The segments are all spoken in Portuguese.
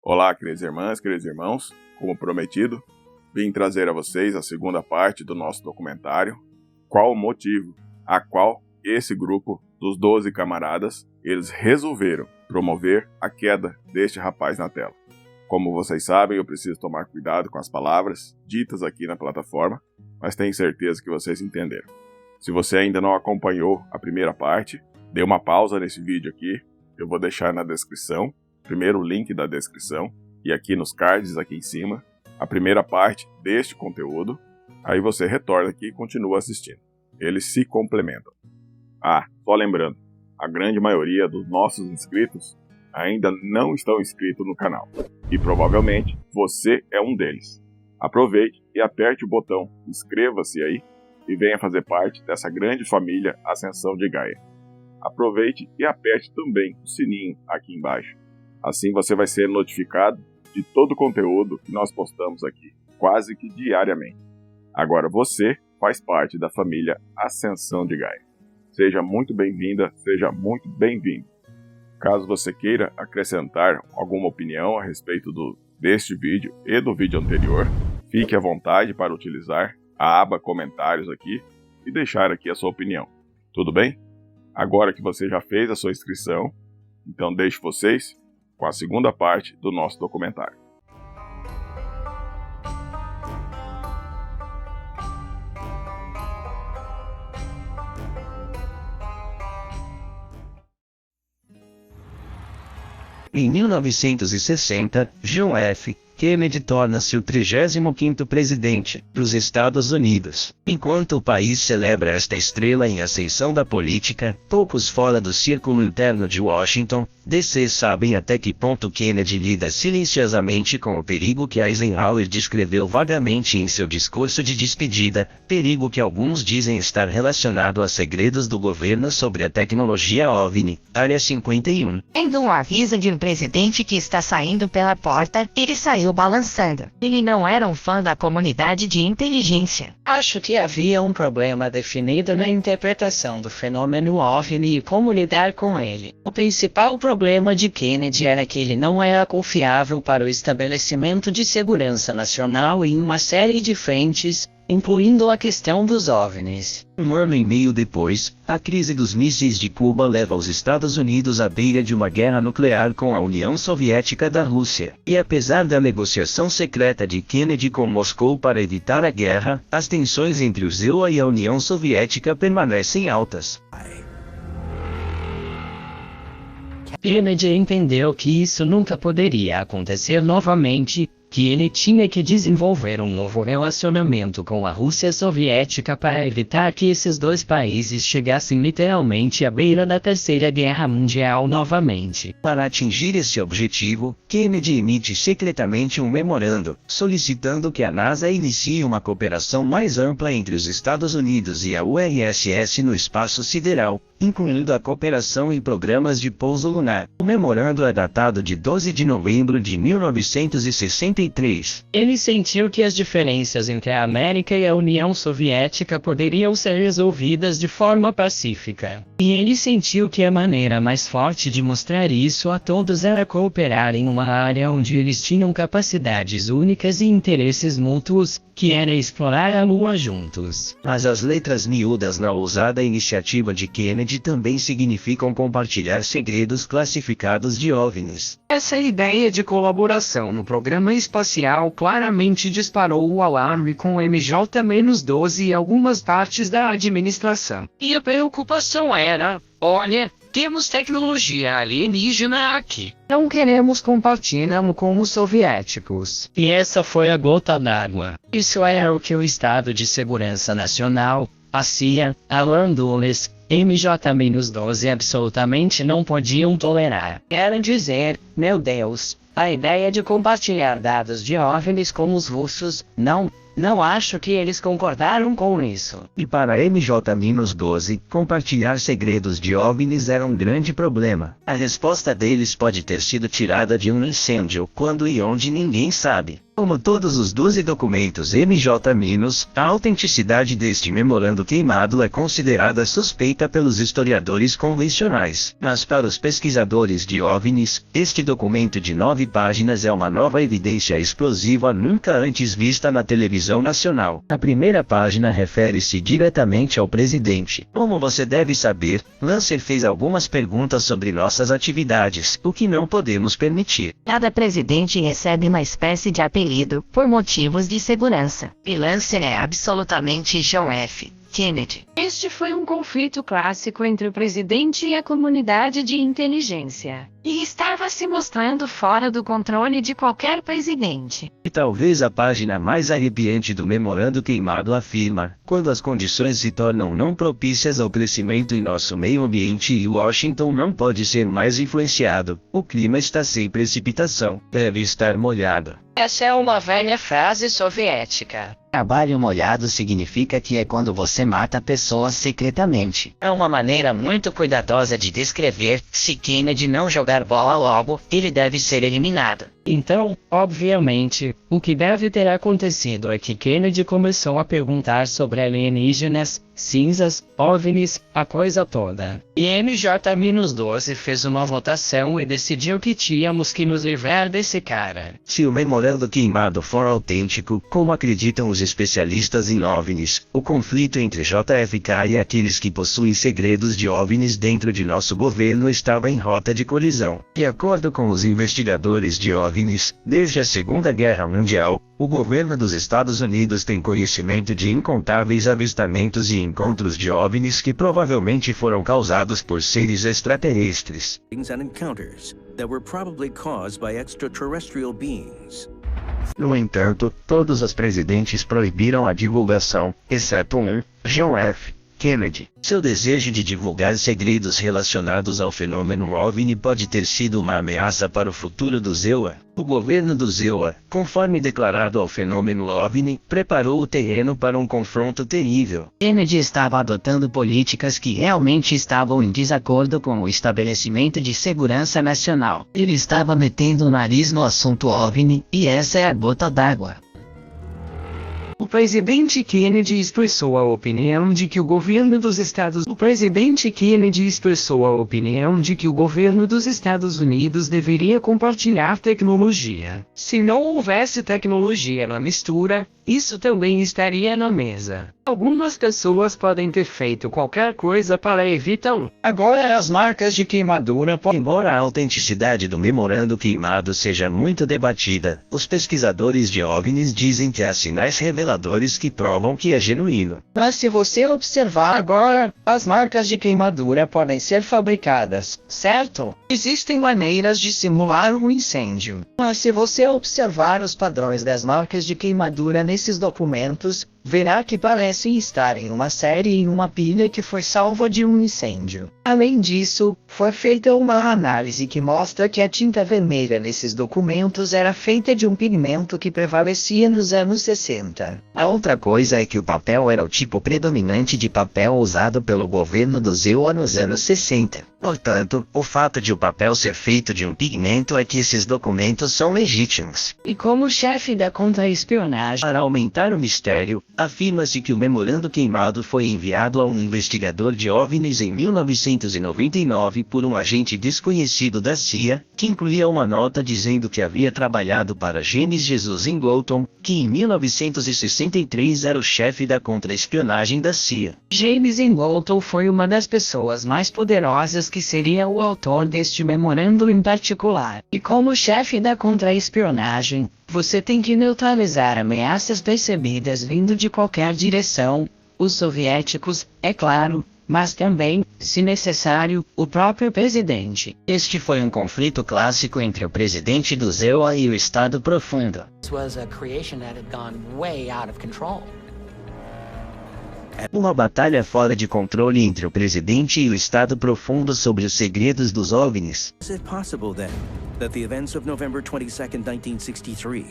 Olá, queridas irmãs, queridos irmãos, como prometido, vim trazer a vocês a segunda parte do nosso documentário, Qual o Motivo a qual esse grupo dos 12 camaradas, eles resolveram promover a queda deste rapaz na tela. Como vocês sabem, eu preciso tomar cuidado com as palavras ditas aqui na plataforma, mas tenho certeza que vocês entenderam. Se você ainda não acompanhou a primeira parte, dê uma pausa nesse vídeo aqui, eu vou deixar na descrição, primeiro o link da descrição, e aqui nos cards aqui em cima, a primeira parte deste conteúdo, aí você retorna aqui e continua assistindo. Eles se complementam. Só lembrando, a grande maioria dos nossos inscritos ainda não estão inscritos no canal, e provavelmente você é um deles. Aproveite e aperte o botão inscreva-se aí e venha fazer parte dessa grande família Ascensão de Gaia. Aproveite e aperte também o sininho aqui embaixo. Assim você vai ser notificado de todo o conteúdo que nós postamos aqui, quase que diariamente. Agora você faz parte da família Ascensão de Gaia. Seja muito bem-vinda, seja muito bem-vindo. Caso você queira acrescentar alguma opinião a respeito deste vídeo e do vídeo anterior, fique à vontade para utilizar a aba comentários aqui e deixar aqui a sua opinião. Tudo bem? Agora que você já fez a sua inscrição, então deixo vocês com a segunda parte do nosso documentário. Em 1960, John F. Kennedy torna-se o 35º presidente dos Estados Unidos. Enquanto o país celebra esta estrela em ascensão da política, poucos fora do círculo interno de Washington, D.C. sabem até que ponto Kennedy lida silenciosamente com o perigo que Eisenhower descreveu vagamente em seu discurso de despedida, perigo que alguns dizem estar relacionado a segredos do governo sobre a tecnologia OVNI, Área 51. Tendo um aviso de um presidente que está saindo pela porta, ele saiu balançando. Ele não era um fã da comunidade de inteligência. Acho que havia um problema definido na interpretação do fenômeno OVNI e como lidar com ele. O principal problema de Kennedy era que ele não era confiável para o estabelecimento de segurança nacional em uma série de frentes, incluindo a questão dos OVNIs. Um ano e meio depois, a crise dos mísseis de Cuba leva os Estados Unidos à beira de uma guerra nuclear com a União Soviética da Rússia. E apesar da negociação secreta de Kennedy com Moscou para evitar a guerra, as tensões entre o ZEUA e a União Soviética permanecem altas. Kennedy entendeu que isso nunca poderia acontecer novamente, que ele tinha que desenvolver um novo relacionamento com a Rússia soviética para evitar que esses dois países chegassem literalmente à beira da Terceira Guerra Mundial novamente. Para atingir esse objetivo, Kennedy emite secretamente um memorando, solicitando que a NASA inicie uma cooperação mais ampla entre os Estados Unidos e a URSS no espaço sideral, incluindo a cooperação em programas de pouso lunar. O memorando é datado de 12 de novembro de 1963. Ele sentiu que as diferenças entre a América e a União Soviética poderiam ser resolvidas de forma pacífica. E ele sentiu que a maneira mais forte de mostrar isso a todos era cooperar em uma área onde eles tinham capacidades únicas e interesses mútuos, que era explorar a Lua juntos. Mas as letras miúdas na ousada iniciativa de Kennedy também significam compartilhar segredos classificados de OVNIs. Essa ideia de colaboração no programa espacial claramente disparou o alarme com o MJ-12 e algumas partes da administração. E a preocupação era, olha, temos tecnologia alienígena aqui. Não queremos compartilhá-lo com os soviéticos. E essa foi a gota d'água. Isso era o que o Estado de Segurança Nacional, a CIA, Alan Dulles, MJ-12 absolutamente não podiam tolerar. Era dizer, meu Deus, a ideia de compartilhar dados de OVNIs com os russos, não acho que eles concordaram com isso. E para MJ-12, compartilhar segredos de OVNIs era um grande problema. A resposta deles pode ter sido tirada de um incêndio, quando e onde ninguém sabe. Como todos os 12 documentos MJ-, a autenticidade deste memorando queimado é considerada suspeita pelos historiadores convencionais. Mas para os pesquisadores de OVNIs, este documento de 9 páginas é uma nova evidência explosiva nunca antes vista na televisão nacional. A primeira página refere-se diretamente ao presidente. Como você deve saber, Lancer fez algumas perguntas sobre nossas atividades, o que não podemos permitir. Cada presidente recebe uma espécie de apelido por motivos de segurança. E Lancer é absolutamente John F. Kennedy. Este foi um conflito clássico entre o presidente e a comunidade de inteligência. E estava se mostrando fora do controle de qualquer presidente. E talvez a página mais arrepiante do memorando queimado afirma: quando as condições se tornam não propícias ao crescimento em nosso meio ambiente e Washington não pode ser mais influenciado, o clima está sem precipitação, deve estar molhado. Essa é uma velha frase soviética. Trabalho molhado significa que é quando você mata pessoas secretamente. É uma maneira muito cuidadosa de descrever: se Kennedy não jogar bola logo, ele deve ser eliminado. Então, obviamente, o que deve ter acontecido é que Kennedy começou a perguntar sobre alienígenas, cinzas, OVNIs, a coisa toda. E MJ-12 fez uma votação e decidiu que tínhamos que nos livrar desse cara. Se o memorando queimado for autêntico, como acreditam os especialistas em OVNIs, o conflito entre JFK e aqueles que possuem segredos de OVNIs dentro de nosso governo estava em rota de colisão. De acordo com os investigadores de OVNIs, desde a Segunda Guerra Mundial, o governo dos Estados Unidos tem conhecimento de incontáveis avistamentos e encontros de OVNIs que provavelmente foram causados por seres extraterrestres. No entanto, todos os presidentes proibiram a divulgação, exceto um, John F. Kennedy. Seu desejo de divulgar segredos relacionados ao fenômeno OVNI pode ter sido uma ameaça para o futuro do ZEUA. O governo do ZEUA, conforme declarado ao fenômeno OVNI, preparou o terreno para um confronto terrível. Kennedy estava adotando políticas que realmente estavam em desacordo com o estabelecimento de segurança nacional. Ele estava metendo o nariz no assunto OVNI, e essa é a gota d'água. O presidente Kennedy expressou a opinião de que o governo dos Estados Unidos deveria compartilhar tecnologia. Se não houvesse tecnologia na mistura, isso também estaria na mesa. Algumas pessoas podem ter feito qualquer coisa para evitar. Agora as marcas de queimadura. Embora a autenticidade do memorando queimado seja muito debatida, os pesquisadores de OVNIs dizem que há sinais reveladores que provam que é genuíno. Mas se você observar agora, as marcas de queimadura podem ser fabricadas, certo? Existem maneiras de simular um incêndio. Mas se você observar os padrões das marcas de queimadura nesses documentos, verá que parecem estar em uma série em uma pilha que foi salva de um incêndio. Além disso, foi feita uma análise que mostra que a tinta vermelha nesses documentos era feita de um pigmento que prevalecia nos anos 60. A outra coisa é que o papel era o tipo predominante de papel usado pelo governo do ZEUA nos anos 60. Portanto, o fato de o papel ser feito de um pigmento é que esses documentos são legítimos. E como chefe da contra-espionagem, para aumentar o mistério, afirma-se que o memorando queimado foi enviado a um investigador de OVNIs em 1999 por um agente desconhecido da CIA, que incluía uma nota dizendo que havia trabalhado para James Jesus Ingleton, que em 1963 era o chefe da contra-espionagem da CIA. James Ingleton foi uma das pessoas mais poderosas que seria o autor deste memorando em particular. E como chefe da contra-espionagem, você tem que neutralizar ameaças percebidas vindo de qualquer direção, os soviéticos, é claro, mas também, se necessário, o próprio presidente. Este foi um conflito clássico entre o presidente do ZEUA e o Estado Profundo. Uma batalha fora de controle entre o presidente e o Estado Profundo sobre os segredos dos OVNIs. Is it possible then that the events of November 22nd, 1963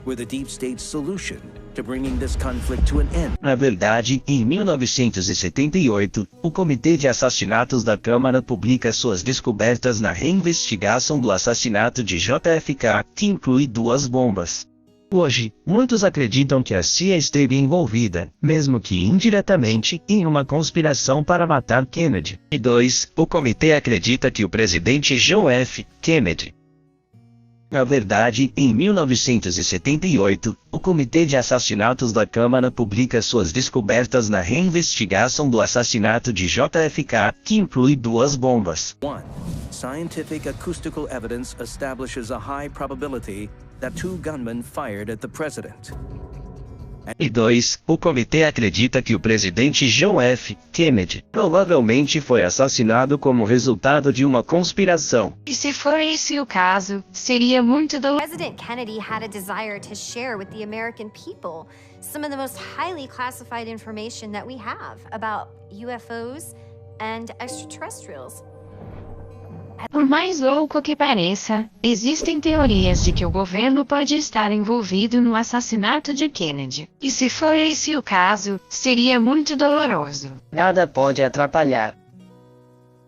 were the deep state's solution to bringing this conflict to an end? Na verdade, em 1978, o Comitê de Assassinatos da Câmara publica suas descobertas na reinvestigação do assassinato de JFK, que inclui 2 bombas. Hoje, muitos acreditam que a CIA esteve envolvida, mesmo que indiretamente, em uma conspiração para matar Kennedy. E 2. O comitê acredita que o presidente John F. Kennedy. Na verdade, em 1978, o Comitê de Assassinatos da Câmara publica suas descobertas na reinvestigação do assassinato de JFK, que inclui 2 bombas. 1. Scientific acoustical evidence establishes a high probability that 2 gunmen fired at the president. E 2. O comitê acredita que o presidente John F. Kennedy provavelmente foi assassinado como resultado de uma conspiração. E se for esse o caso, seria muito doloroso. President Kennedy had a desire to share with the American people some of the most highly classified information that we have about UFOs and extraterrestrials. Por mais louco que pareça, existem teorias de que o governo pode estar envolvido no assassinato de Kennedy. E se for esse o caso, seria muito doloroso. Nada pode atrapalhar.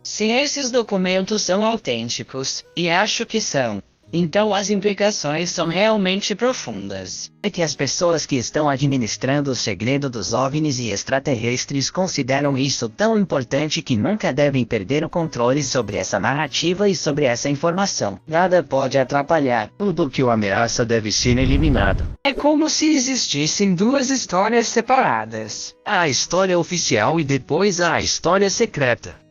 Se esses documentos são autênticos, e acho que são, então as implicações são realmente profundas. É que as pessoas que estão administrando o segredo dos OVNIs e extraterrestres consideram isso tão importante que nunca devem perder o controle sobre essa narrativa e sobre essa informação. Nada pode atrapalhar. Tudo que o ameaça deve ser eliminado. É como se existissem 2 histórias separadas. A história oficial e depois a história secreta.